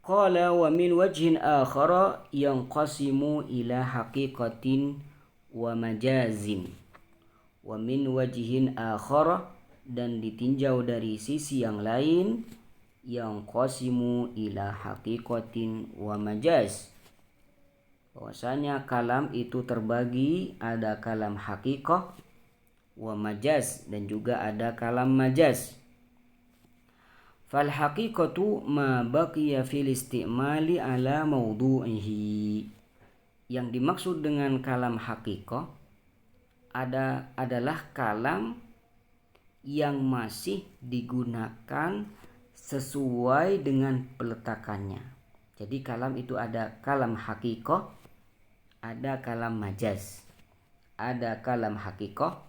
Qala wa min wajhin akhara yanqasimu ila haqiqatin wa majazin. Wa min wajhin akhara, dan ditinjau dari sisi yang lain, yanqasimu ila haqiqatin wa majaz, bahwasanya kalam itu terbagi, ada kalam haqiqah wa majaz, dan juga ada kalam majaz. Fal haqiqatu ma baqiya fil istimali ala mawdu'ihi. Yang dimaksud dengan kalam haqiqah adalah kalam yang masih digunakan sesuai dengan peletakannya. Jadi kalam itu ada kalam haqiqah, ada kalam majaz. Ada kalam haqiqah,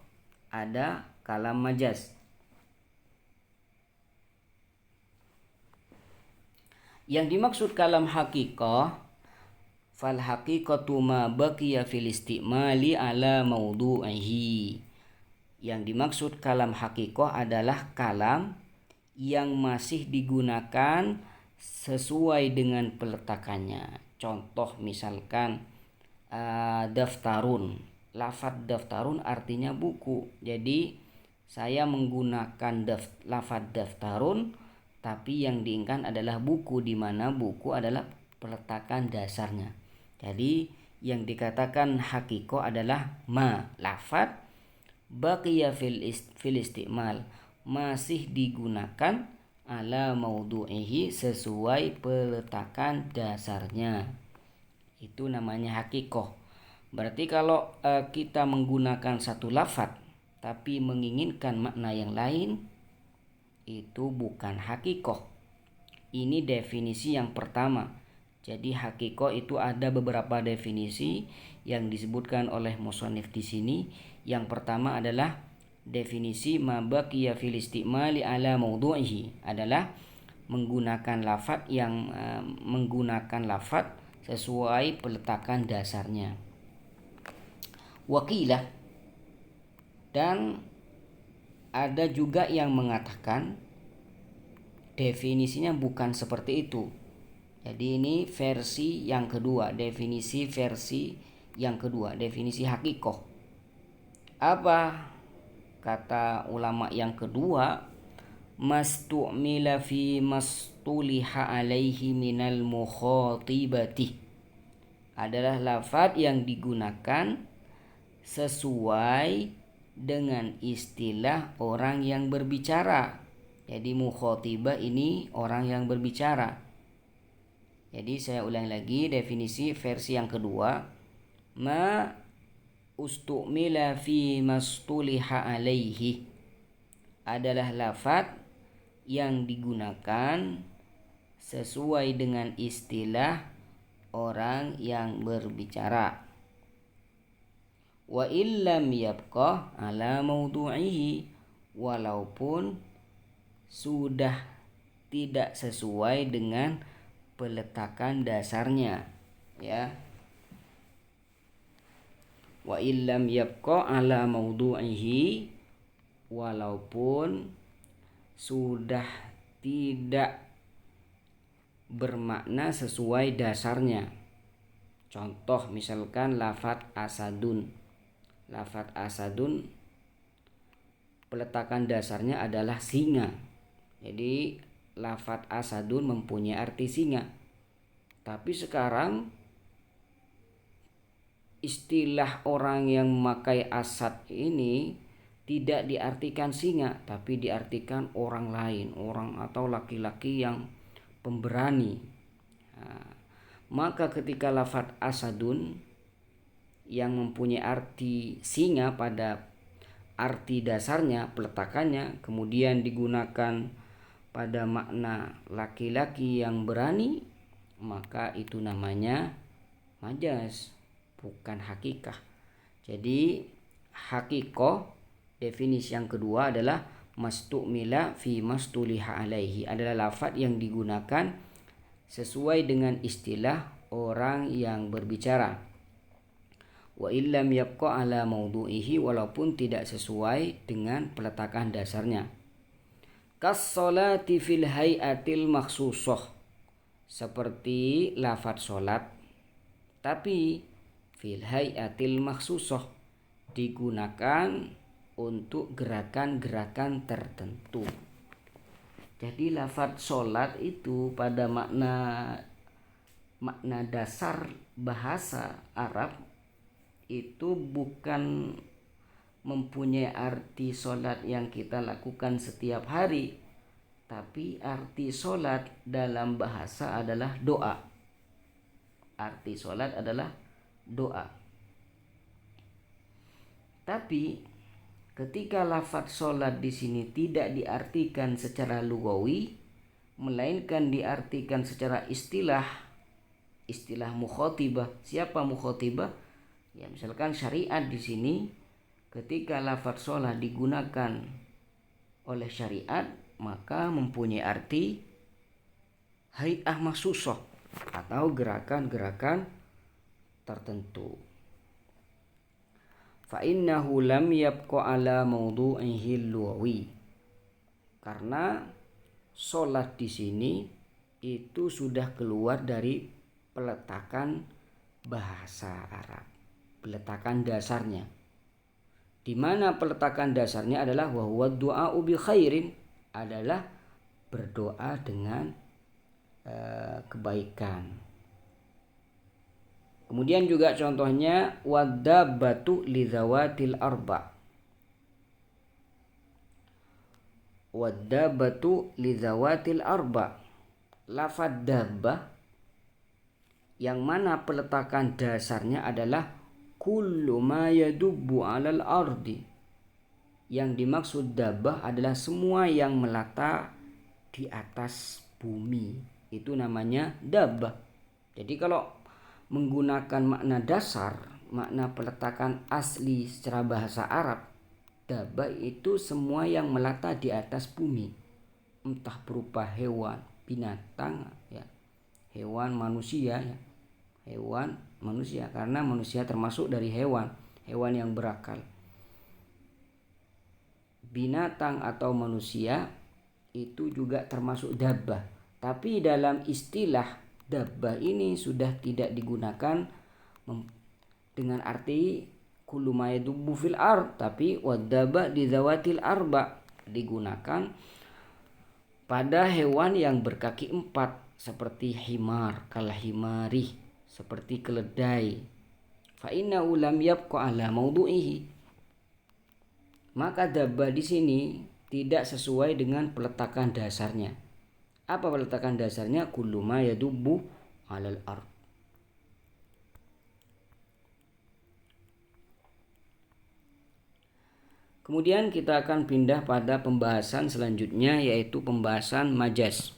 ada kalam majaz. Yang dimaksud kalam haqiqah, fal haqiqatu ma baqiya fil istimali ala mawdu'ihi. Yang dimaksud kalam haqiqah adalah kalam yang masih digunakan sesuai dengan peletakannya. Contoh misalkan daftarun. Lafaz daftarun artinya buku. Jadi saya menggunakan lafaz daftarun, tapi yang diinginkan adalah buku, di mana buku adalah peletakan dasarnya. Jadi yang dikatakan haqiqah adalah ma, lafaz baqiya fil istimal, masih digunakan ala maudu'ihi, sesuai peletakan dasarnya. Itu namanya haqiqah. Berarti kalau kita menggunakan satu lafaz tapi menginginkan makna yang lain, itu bukan haqiqah. Ini definisi yang pertama. Jadi haqiqah itu ada beberapa definisi yang disebutkan oleh musannif di sini. Yang pertama adalah definisi ma baqiya fil istimali ala mawdu'ihi, adalah menggunakan lafaz yang menggunakan lafaz sesuai peletakan dasarnya. Waqilah, dan ada juga yang mengatakan definisinya bukan seperti itu. Jadi ini versi yang kedua, definisi yang kedua, definisi haqiqah. Apa kata ulama yang kedua? Mastu'mila fi mastuliha alaihi minal mukhatibati, adalah lafaz yang digunakan sesuai dengan istilah orang yang berbicara. Jadi mukhatibah ini orang yang berbicara. Jadi saya ulang lagi definisi versi yang kedua. Ma ustu'mila fi mastuliha alaihi, adalah lafaz yang digunakan sesuai dengan istilah orang yang berbicara. Wa illam yabqa ala mawdu'ihi, walaupun sudah tidak sesuai dengan peletakan dasarnya, ya. Wa illam yabqa ala mawdu'ihi, walaupun sudah tidak bermakna sesuai dasarnya. Contoh misalkan lafaz asadun. Lafaz asadun peletakan dasarnya adalah singa. Jadi lafaz asadun mempunyai arti singa. Tapi sekarang istilah orang yang memakai asad ini tidak diartikan singa, tapi diartikan orang lain, orang atau laki-laki yang pemberani. Maka ketika lafaz asadun yang mempunyai arti singa pada arti dasarnya, peletakannya, kemudian digunakan pada makna laki-laki yang berani, maka itu namanya majaz, bukan hakikah. Jadi hakikoh, definisi yang kedua adalah mastu'mila fi mastuliha alaihi, adalah lafaz yang digunakan sesuai dengan istilah orang yang berbicara. Wa illam yabqa ala mawdu'ihi, walaupun tidak sesuai dengan peletakan dasarnya. Kas salati fil hay'atil makhsusah, seperti lafadz sholat, tapi fil hayatil maksusoh, digunakan untuk gerakan-gerakan tertentu. Jadi lafadz sholat itu pada makna dasar bahasa Arab itu bukan mempunyai arti sholat yang kita lakukan setiap hari, tapi arti sholat dalam bahasa adalah doa. Arti sholat adalah doa. Tapi ketika lafadz sholat di sini tidak diartikan secara lugawi, melainkan diartikan secara istilah mukhatibah. Siapa mukhatibah? Ya, misalkan syariat di sini, ketika lafadz sholat digunakan oleh syariat, maka mempunyai arti hay'ah maksusoh atau gerakan-gerakan tertentu. Fa innahu lam yabqa ala mawdu'ihi lugawi. Karena sholat di sini itu sudah keluar dari peletakan bahasa Arab, peletakan dasarnya. Di mana peletakan dasarnya adalah wa huwa du'a'u bi khairin, adalah berdoa dengan kebaikan. Kemudian juga contohnya wadabbatu lidzawatil arba. Wadabbatu lidzawatil arba. Lafadz dabbah yang mana peletakan dasarnya adalah kullu ma yadubbu 'alal ardi. Yang dimaksud dabbah adalah semua yang melata di atas bumi. Itu namanya dabbah. Jadi kalau menggunakan makna dasar, makna peletakan asli secara bahasa Arab, dabbah itu semua yang melata di atas bumi, entah berupa hewan, binatang, ya, hewan, manusia, ya, hewan, manusia, karena manusia termasuk dari hewan yang berakal. Binatang atau manusia itu juga termasuk dabbah. Tapi dalam istilah dabbah ini sudah tidak digunakan dengan arti kullu ma yadubbu fil ard, tapi wadabba di zawatil arba, digunakan pada hewan yang berkaki 4 seperti himar, kalhimari, seperti keledai. Fa innahu lam yabqa ala mawdu'ihi. Maka dabbah di sini tidak sesuai dengan peletakan dasarnya. Apa peletakan dasarnya? Kullu ma yadubbu 'alal ard. Kemudian kita akan pindah pada pembahasan selanjutnya, yaitu pembahasan majaz.